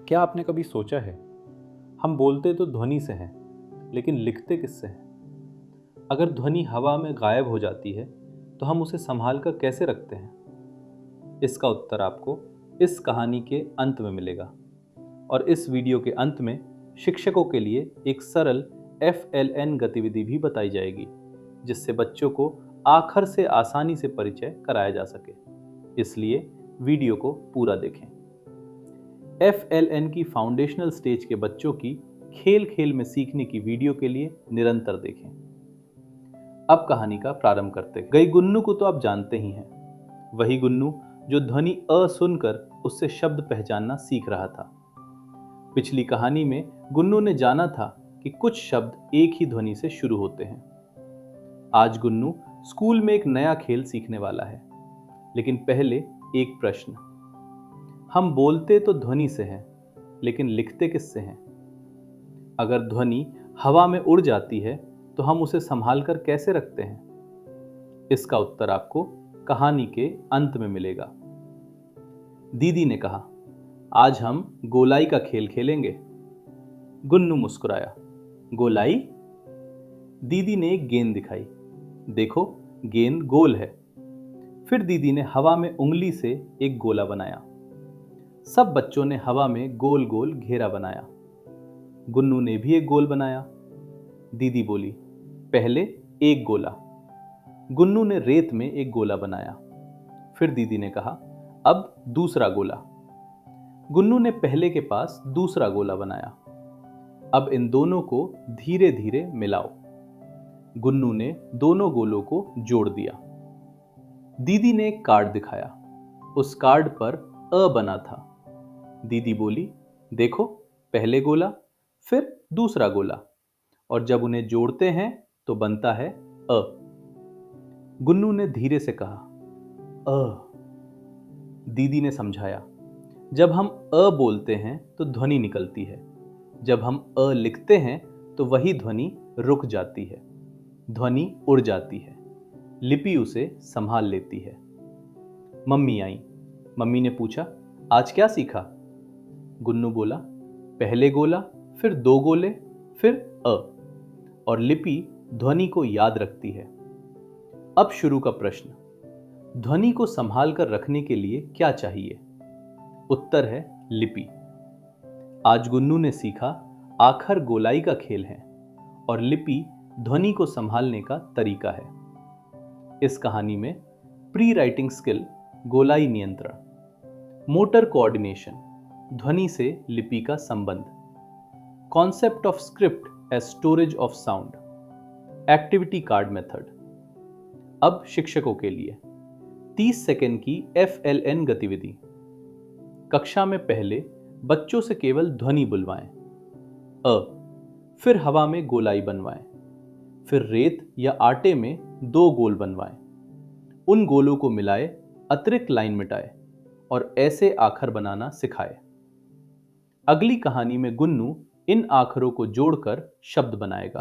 क्या आपने कभी सोचा है, हम बोलते तो ध्वनि से हैं, लेकिन लिखते किससे हैं? अगर ध्वनि हवा में गायब हो जाती है, तो हम उसे संभाल कर कैसे रखते हैं? इसका उत्तर आपको इस कहानी के अंत में मिलेगा। और इस वीडियो के अंत में शिक्षकों के लिए एक सरल FLN गतिविधि भी बताई जाएगी, जिससे बच्चों को आखर से आसानी से परिचय कराया जा सके। इसलिए वीडियो को पूरा देखें। FLN की फाउंडेशनल स्टेज के बच्चों की खेल खेल में सीखने की वीडियो के लिए निरंतर देखें। अब कहानी का प्रारंभ करते हैं। गई गुन्नू को तो आप जानते ही हैं, वही गुन्नू जो ध्वनि अ सुनकर उससे शब्द पहचानना सीख रहा था। पिछली कहानी में गुन्नू ने जाना था कि कुछ शब्द एक ही ध्वनि से शुरू होते हैं। आज गुन्नू स्कूल में एक नया खेल सीखने वाला है, लेकिन पहले एक प्रश्न। हम बोलते तो ध्वनि से हैं, लेकिन लिखते किससे हैं? अगर ध्वनि हवा में उड़ जाती है, तो हम उसे संभाल कर कैसे रखते हैं? इसका उत्तर आपको कहानी के अंत में मिलेगा। दीदी ने कहा, आज हम गोलाई का खेल खेलेंगे। गुन्नू मुस्कुराया। गोलाई? दीदी ने एक गेंद दिखाई। देखो, गेंद गोल है। फिर दीदी ने हवा में उंगली से एक गोला बनाया। सब बच्चों ने हवा में गोल गोल घेरा बनाया। गुन्नू ने भी एक गोल बनाया। दीदी बोली, पहले एक गोला। गुन्नू ने रेत में एक गोला बनाया। फिर दीदी ने कहा, अब दूसरा गोला। गुन्नू ने पहले के पास दूसरा गोला बनाया। अब इन दोनों को धीरे धीरे मिलाओ। गुन्नू ने दोनों गोलों को जोड़ दिया। दीदी ने एक कार्ड दिखाया। उस कार्ड पर अ बना था। दीदी बोली, देखो, पहले गोला, फिर दूसरा गोला, और जब उन्हें जोड़ते हैं तो बनता है अ। गुन्नू ने धीरे से कहा, अ। दीदी ने समझाया, जब हम अ बोलते हैं तो ध्वनि निकलती है। जब हम अ लिखते हैं तो वही ध्वनि रुक जाती है। ध्वनि उड़ जाती है। लिपि उसे संभाल लेती है। मम्मी आई। मम्मी ने पूछा, आज क्या सीखा? गुन्नू बोला, पहले गोला, फिर दो गोले, फिर अ। और लिपि ध्वनि को याद रखती है। अब शुरू का प्रश्न। ध्वनि को संभाल कर रखने के लिए क्या चाहिए? उत्तर है लिपि। आज गुन्नू ने सीखा आखर गोलाई का खेल है, और लिपि ध्वनि को संभालने का तरीका है। इस कहानी में प्री राइटिंग स्किल गोलाई नियंत्रण, मोटर कोऑर्डिनेशन, ध्वनि से लिपि का संबंध, concept of script as storage of sound, activity card method. अब शिक्षकों के लिए 30 सेकंड की FLN गतिविधि। कक्षा में पहले बच्चों से केवल ध्वनि बुलवाएं, अ। फिर हवा में गोलाई बनवाएं। फिर रेत या आटे में 2 गोल बनवाएं। उन गोलों को मिलाए, अतिरिक्त लाइन मिटाए और ऐसे आखर बनाना सिखाए। अगली कहानी में गुन्नू इन आखरों को जोड़कर शब्द बनाएगा।